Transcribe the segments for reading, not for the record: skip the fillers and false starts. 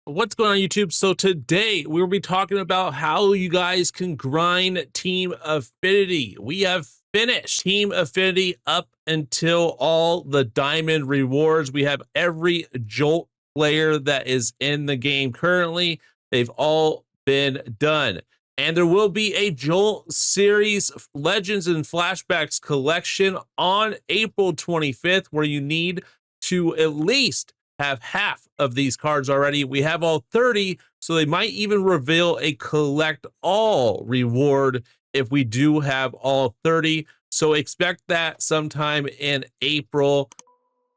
What's going on, YouTube? So today we'll be talking about how you guys can grind Team Affinity. We have finished Team Affinity up until all the diamond rewards. We have every Jolt player that is in the game currently. They've all been done. And there will be a Jolt Series Legends and Flashbacks collection on April 25th, where you need to at least have half of these cards already. We have all 30, so they might even reveal a collect all reward if we do have all 30. So expect that sometime in April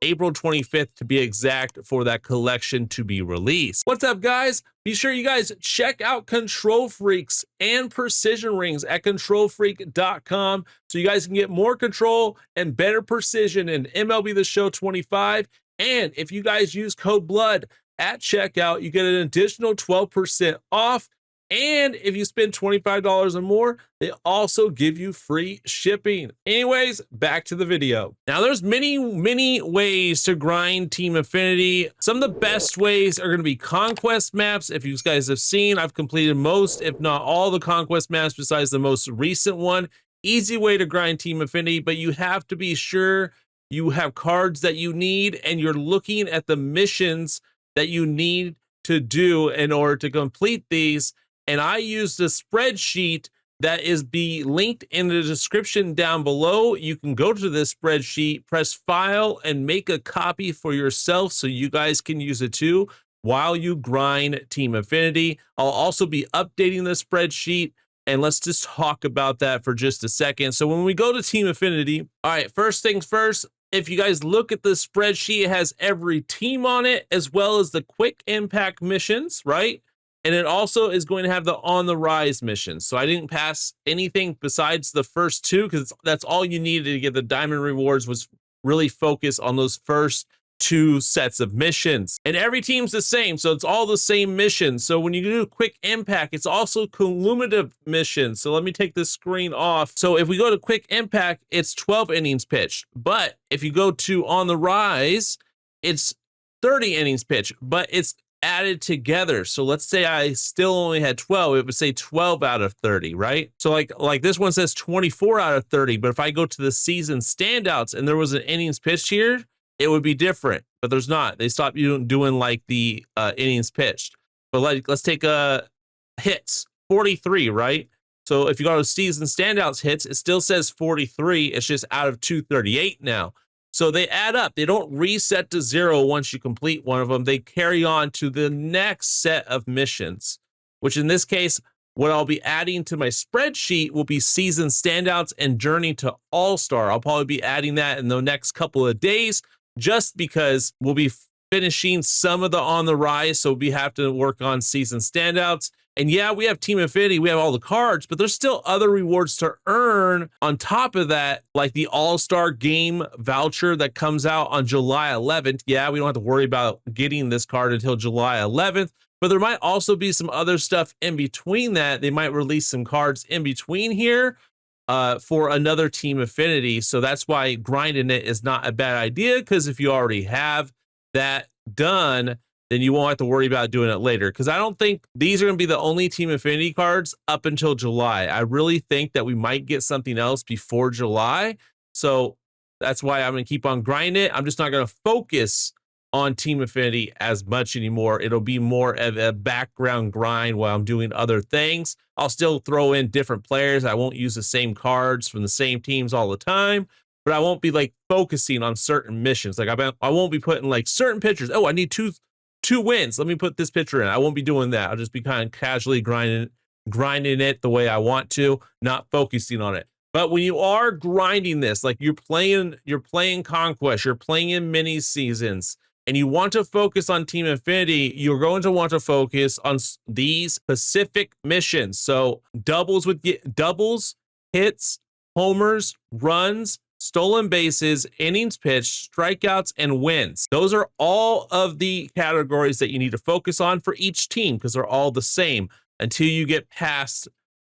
25th to be exact, for that collection to be released. What's up, guys? Be sure you guys check out Control Freaks and Precision Rings at controlfreak.com so you guys can get more control and better precision in MLB the Show 25. And if you guys use code BLOOD at checkout, you get an additional 12% off. And if you spend $25 or more, they also give you free shipping. Anyways, back to the video. Now, there's many ways to grind Team Affinity. Some of the best ways are going to be conquest maps. If you guys have seen, I've completed most, if not all, the conquest maps besides the most recent one. Easy way to grind Team Affinity, but you have to be sure you have cards that you need and you're looking at the missions that you need to do in order to complete these. And I used a spreadsheet that is linked in the description down below. You can go to this spreadsheet, press file, and make a copy for yourself so you guys can use it too while you grind Team Affinity. I'll also be updating the spreadsheet, and let's just talk about that for just a second. So when we go to Team Affinity, all right, first things first, if you guys look at the spreadsheet, it has every team on it, as well as the quick impact missions, right? And it also is going to have the on the rise missions. So I didn't pass anything besides the first two, because that's all you needed to get the diamond rewards, was really focus on those first two sets of missions. And every team's the same, so it's all the same missions. So when you do quick impact, it's also cumulative missions. So let me take this screen off. So if we go to quick impact, it's 12 innings pitched. But if you go to on the rise, it's 30 innings pitched, but it's added together. So let's say I still only had 12, it would say 12 out of 30, right? So like this one says 24 out of 30, but if I go to the season standouts and there was an innings pitched here, it would be different, but there's not. They stopped doing like the innings pitched. But let's take hits, 43, right? So if you go to season standouts hits, it still says 43. It's just out of 238 now. So they add up. They don't reset to 0 once you complete one of them. They carry on to the next set of missions, which in this case, what I'll be adding to my spreadsheet will be season standouts and journey to all-star. I'll probably be adding that in the next couple of days, just because we'll be finishing some of the on the rise. So we have to work on season standouts. And yeah, we have Team Affinity, we have all the cards, but there's still other rewards to earn on top of that, like the All-Star Game voucher that comes out on July 11th. Yeah, we don't have to worry about getting this card until July 11th, but there might also be some other stuff in between that. They might release some cards in between here for another Team Affinity. So that's why grinding it is not a bad idea, because if you already have that done, then you won't have to worry about doing it later. Because I don't think these are going to be the only Team Affinity cards up until July. I really think that we might get something else before July. So that's why I'm going to keep on grinding it. I'm just not going to focus on Team Affinity as much anymore. It'll be more of a background grind while I'm doing other things. I'll still throw in different players. I won't use the same cards from the same teams all the time, but I won't be like focusing on certain missions. Like I won't be putting like certain pitchers. Oh, I need two wins. Let me put this pitcher in. I won't be doing that. I'll just be kind of casually grinding it the way I want to, not focusing on it. But when you are grinding this, like you're playing Conquest, you're playing in mini seasons, and you want to focus on Team Affinity, you're going to want to focus on these specific missions. So doubles, hits, homers, runs, stolen bases, innings pitched, strikeouts, and wins. Those are all of the categories that you need to focus on for each team, because they're all the same until you get past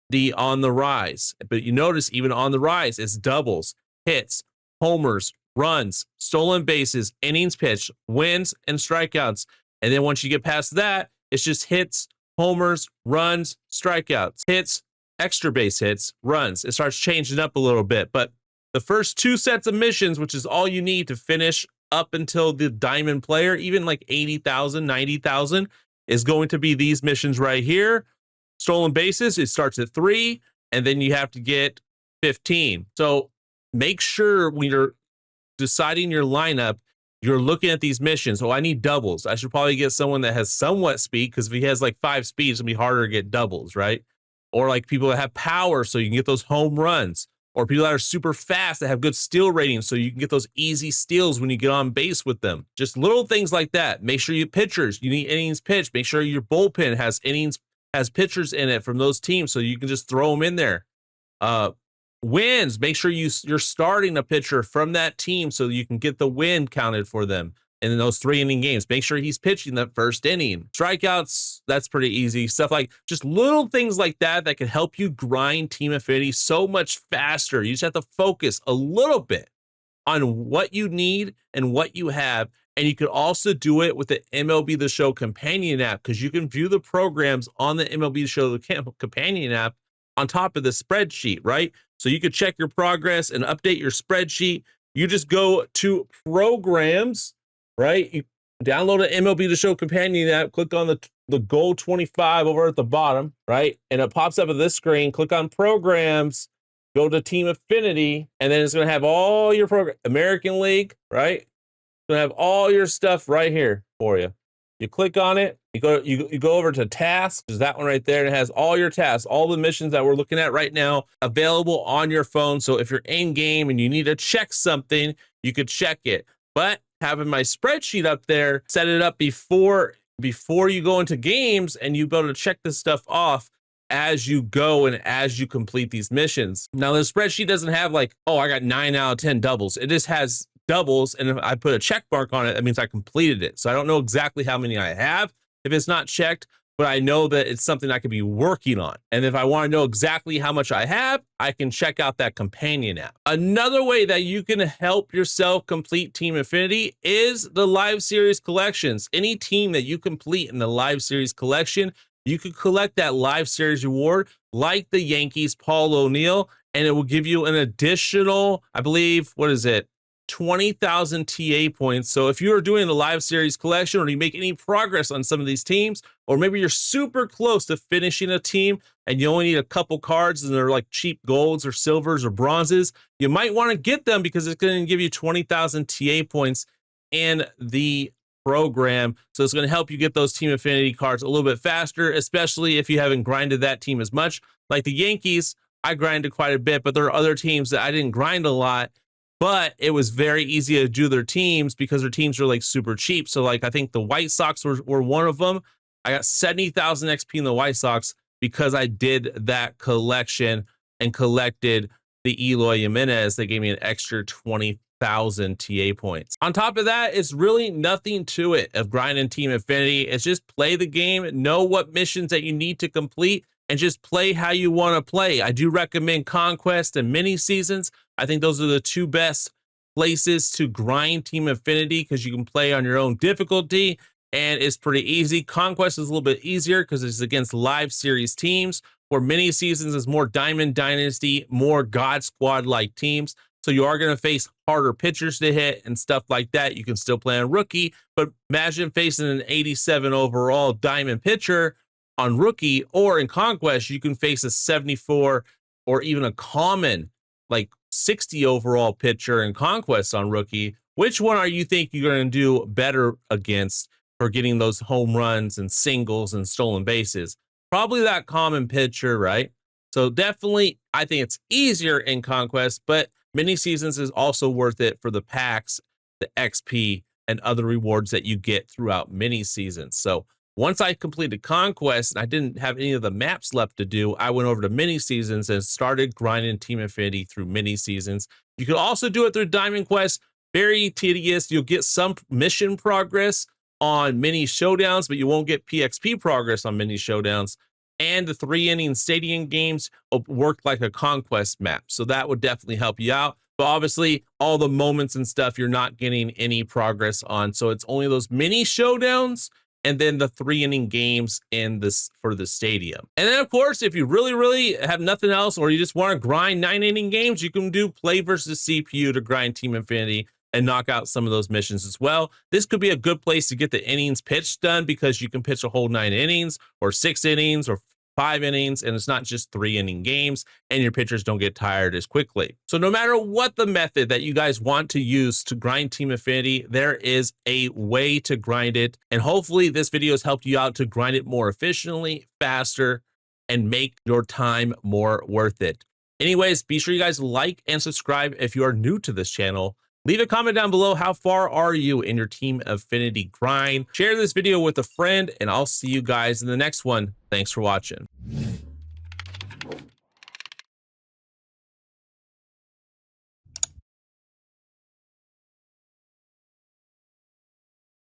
the on the rise. But you notice even on the rise, it's doubles, hits, homers, runs, stolen bases, innings pitched, wins, and strikeouts. And then once you get past that, It's just hits, homers, runs, strikeouts, hits, extra base hits, runs. It starts changing up a little bit, but the first 2 sets of missions, which is all you need to finish up until the diamond player, even like 80,000, 90,000, is going to be these missions right here. Stolen bases, it starts at 3, and then you have to get 15. So make sure when you're deciding your lineup, you're looking at these missions. Oh, I need doubles. I should probably get someone that has somewhat speed, because if he has like 5 speed, it's gonna be harder to get doubles, right? Or like people that have power, so you can get those home runs. Or people that are super fast that have good steal ratings, so you can get those easy steals when you get on base with them. Just little things like that. Make sure you pitchers, you need innings pitched. Make sure your bullpen has pitchers in it from those teams, so you can just throw them in there. Wins, make sure you're starting a pitcher from that team so you can get the win counted for them. And in those 3-inning games, make sure he's pitching that first inning. Strikeouts, that's pretty easy. Stuff like just little things like that can help you grind Team Affinity so much faster. You just have to focus a little bit on what you need and what you have. And you could also do it with the MLB the Show companion app, because you can view the programs on the MLB the Show companion app on top of the spreadsheet, right? So you could check your progress and update your spreadsheet. You just go to programs, right? You download an MLB the Show companion app, click on the goal 25 over at the bottom, right? And it pops up at this screen. Click on programs, go to Team Affinity, and then it's going to have all your program, American League, right? It's going to have all your stuff right here for you. You click on it, you go over to tasks, is that one right there, and it has all your tasks, all the missions that we're looking at right now available on your phone. So if you're in game and you need to check something, you could check it. But having my spreadsheet up there, set it up before you go into games, and you be able to check this stuff off as you go and as you complete these missions. Now the spreadsheet doesn't have like, oh, I got 9 out of 10 doubles. It just has doubles, and if I put a check mark on it, that means I completed it. So I don't know exactly how many I have if it's not checked, but I know that it's something I could be working on. And if I want to know exactly how much I have, I can check out that companion app. Another way that you can help yourself complete Team Affinity is the live series collections. Any team that you complete in the live series collection, you could collect that live series reward like the Yankees, Paul O'Neill, and it will give you an additional, I believe, what is it? 20,000 TA points. So if you're doing the live series collection, or you make any progress on some of these teams, or maybe you're super close to finishing a team and you only need a couple cards and they're like cheap golds or silvers or bronzes, you might want to get them because it's going to give you 20,000 TA points in the program. So it's going to help you get those Team Affinity cards a little bit faster, especially if you haven't grinded that team as much. Like the Yankees, I grinded quite a bit, but there are other teams that I didn't grind a lot, but it was very easy to do their teams because their teams are like super cheap. So like, I think the White Sox were one of them. I got 70,000 XP in the White Sox because I did that collection and collected the Eloy Jimenez. That gave me an extra 20,000 TA points. On top of that, it's really nothing to it of grinding Team Affinity. It's just play the game, know what missions that you need to complete, and just play how you want to play. I do recommend Conquest and mini seasons. I think those are the 2 best places to grind Team Affinity because you can play on your own difficulty and it's pretty easy. Conquest is a little bit easier because it's against live series teams, where mini seasons is more Diamond Dynasty, more God Squad like teams. So you are going to face harder pitchers to hit and stuff like that. You can still play on rookie, but imagine facing an 87 overall diamond pitcher on rookie, or in Conquest, you can face a 74 or even a common like 60 overall pitcher in Conquest on rookie. Which one are you think you're going to do better against for getting those home runs and singles and stolen bases? Probably that common pitcher, right? So definitely, I think it's easier in Conquest, but mini seasons is also worth it for the packs, the XP, and other rewards that you get throughout mini seasons. So once I completed Conquest and I didn't have any of the maps left to do, I went over to mini seasons and started grinding Team Affinity through mini seasons. You can also do it through Diamond Quest. Very tedious. You'll get some mission progress on mini showdowns, but you won't get PXP progress on mini showdowns. And the 3-inning stadium games work like a Conquest map. So that would definitely help you out. But obviously, all the moments and stuff, you're not getting any progress on. So it's only those mini showdowns and then the 3-inning games in this for the stadium. And then of course, if you really have nothing else, or you just want to grind 9-inning games, you can do play versus CPU to grind Team Affinity and knock out some of those missions as well. This could be a good place to get the innings pitched done, because you can pitch a whole 9 innings or 6 innings or 5 innings, and it's not just 3-inning games, and your pitchers don't get tired as quickly. So no matter what the method that you guys want to use to grind Team Affinity, there is a way to grind it. And hopefully this video has helped you out to grind it more efficiently, faster, and make your time more worth it. Anyways, be sure you guys like and subscribe if you are new to this channel. Leave a comment down below, how far are you in your Team Affinity grind? Share this video with a friend, and I'll see you guys in the next one. Thanks for watching.